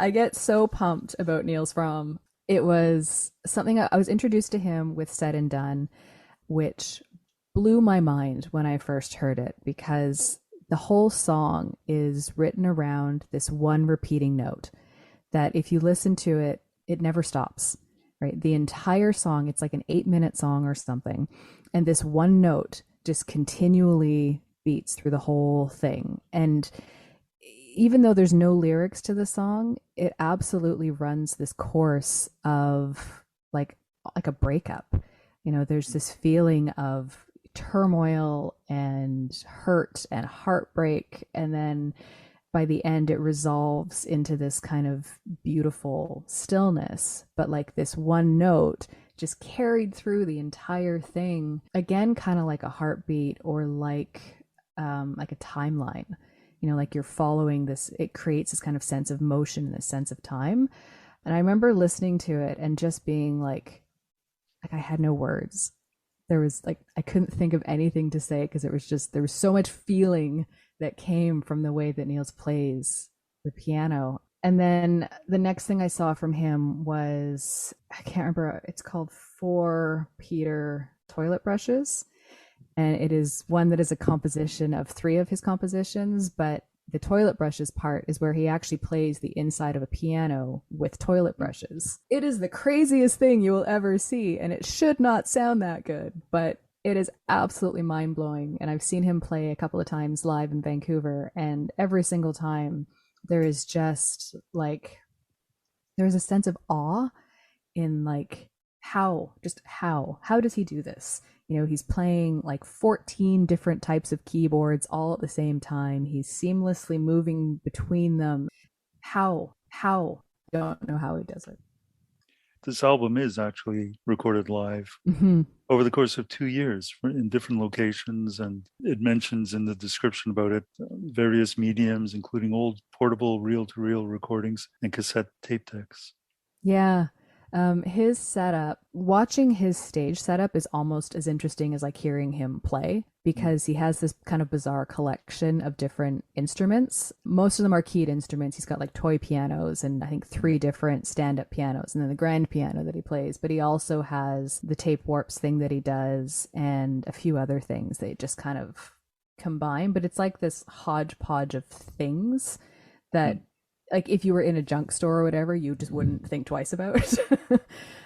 I get so pumped about Nils Frahm. It was something I was introduced to him with Said and Done, which blew my mind when I first heard it because the whole song is written around this one repeating note that if you listen to it, it never stops, right? The entire song, it's like an 8-minute song or something. And this one note just continually beats through the whole thing. And even though there's no lyrics to the song, it absolutely runs this course of like like a breakup. You know, there's this feeling of turmoil and hurt and heartbreak, and then by the end it resolves into this kind of beautiful stillness, but like this one note just carried through the entire thing, again kind of like a heartbeat or like a timeline, you know, like you're following this. It creates this kind of sense of motion and this sense of time. And I remember listening to it and just being like I had no words. There was like I couldn't think of anything to say because it was just there was so much feeling that came from the way that Niels plays the piano. And then the next thing I saw from him was I can't remember, it's called For Peter Toilet Brushes. And it is one that is a composition of 3 of his compositions, but the toilet brushes part is where he actually plays the inside of a piano with toilet brushes. It is the craziest thing you will ever see, and it should not sound that good, but it is absolutely mind-blowing. And I've seen him play a couple of times live in Vancouver, and every single time there is just like there's a sense of awe in like how does he do this? You know, he's playing like 14 different types of keyboards all at the same time. He's seamlessly moving between them. How don't know how he does it. This album is actually recorded live Mm-hmm. over the course of 2 years in different locations. And it mentions in the description about it various mediums, including old portable reel to reel recordings and cassette tape decks. Yeah. His setup, watching his stage setup is almost as interesting as like hearing him play because he has this kind of bizarre collection of different instruments. Most of them are keyed instruments. He's got like toy pianos and I think 3 different stand-up pianos and then the grand piano that he plays, but he also has the tape warps thing that he does and a few other things they just kind of combine, but it's like this hodgepodge of things that like if you were in a junk store or whatever, you just wouldn't think twice about.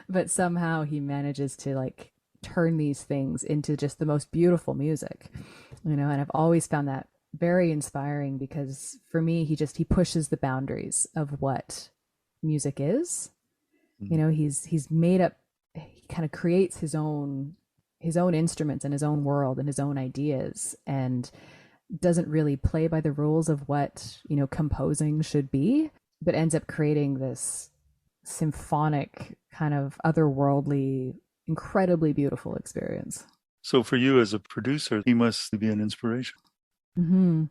But somehow he manages to like turn these things into just the most beautiful music, you know. And I've always found that very inspiring because for me, he pushes the boundaries of what music is. You know, he's made up. He kind of creates his own instruments and his own world and his own ideas and doesn't really play by the rules of what, you know, composing should be, but ends up creating this symphonic kind of otherworldly, incredibly beautiful experience. So for you as a producer, he must be an inspiration. Hmm.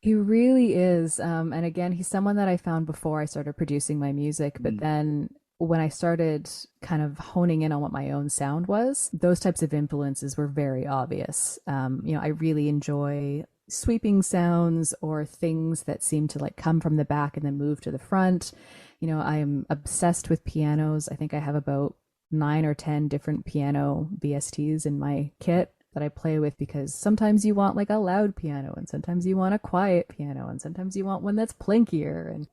He really is. And again, he's someone that I found before I started producing my music, but then when I started kind of honing in on what my own sound was, those types of influences were very obvious. You know, I really enjoy sweeping sounds or things that seem to like come from the back and then move to the front. You know, I am obsessed with pianos. I think I have about 9 or 10 different piano VSTs in my kit that I play with because sometimes you want like a loud piano and sometimes you want a quiet piano and sometimes you want one that's plinkier. And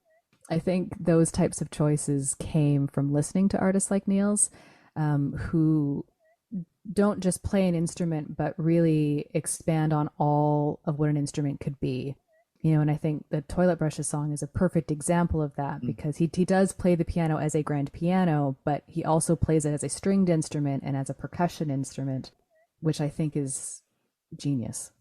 I think those types of choices came from listening to artists like Niels, who don't just play an instrument, but really expand on all of what an instrument could be. You know, and I think the Toilet Brushes song is a perfect example of that because he does play the piano as a grand piano, but he also plays it as a stringed instrument and as a percussion instrument, which I think is genius.